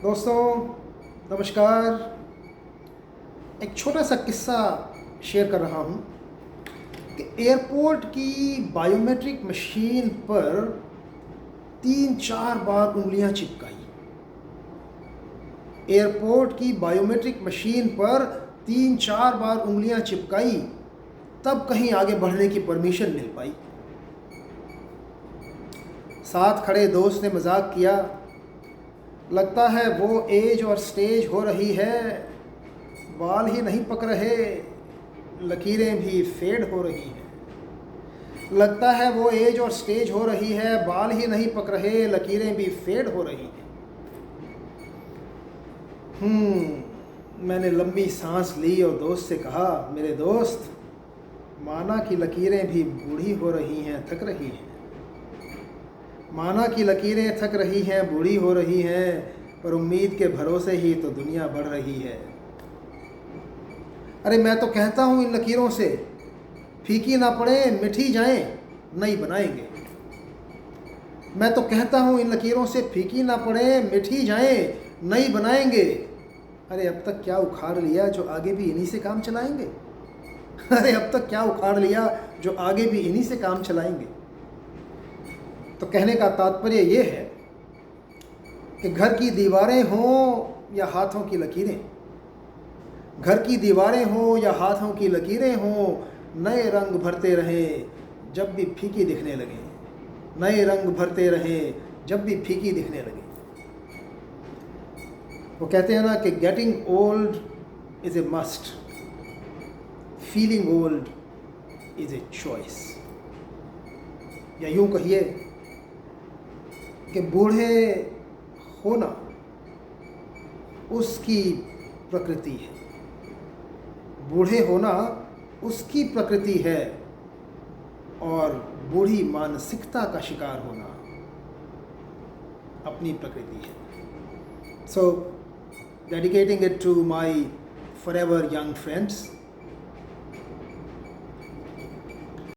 दोस्तों नमस्कार। एक छोटा सा किस्सा शेयर कर रहा हूँ कि एयरपोर्ट की बायोमेट्रिक मशीन पर 3-4 बार उंगलियां चिपकाई। एयरपोर्ट की बायोमेट्रिक मशीन पर 3-4 बार उंगलियां चिपकाई, तब कहीं आगे बढ़ने की परमिशन मिल पाई। साथ खड़े दोस्त ने मजाक किया, लगता है वो एज और स्टेज हो रही है, बाल ही नहीं पक रहे, लकीरें भी फेड हो रही हैं। लगता है वो एज और स्टेज हो रही है, बाल ही नहीं पक रहे, लकीरें भी फेड हो रही हैं। मैंने लंबी सांस ली और दोस्त से कहा, मेरे दोस्त, माना कि लकीरें भी बूढ़ी हो रही हैं, थक रही हैं। माना कि लकीरें थक रही हैं, बूढ़ी हो रही हैं, पर उम्मीद के भरोसे ही तो दुनिया बढ़ रही है। अरे मैं तो कहता हूँ इन लकीरों से, फीकी ना पड़े, मिठी जाएं, नई बनाएंगे। मैं तो कहता हूँ इन लकीरों से फीकी ना पड़े, मिठी जाएं, नई बनाएंगे। अरे अब तक क्या उखाड़ लिया जो आगे भी इन्हीं से काम चलाएंगे। अरे अब तक क्या उखाड़ लिया जो आगे भी इन्हीं से काम चलाएंगे। तो कहने का तात्पर्य ये है कि घर की दीवारें हों या हाथों की लकीरें, घर की दीवारें हों या हाथों की लकीरें हों, नए रंग भरते रहें जब भी फीकी दिखने लगे। नए रंग भरते रहें जब भी फीकी दिखने लगे। वो कहते हैं ना कि getting old is a must, feeling old is a choice. या यूँ कहिए कि बूढ़े होना उसकी प्रकृति है। बूढ़े होना उसकी प्रकृति है और बूढ़ी मानसिकता का शिकार होना अपनी प्रकृति है। So dedicating it to my forever young friends,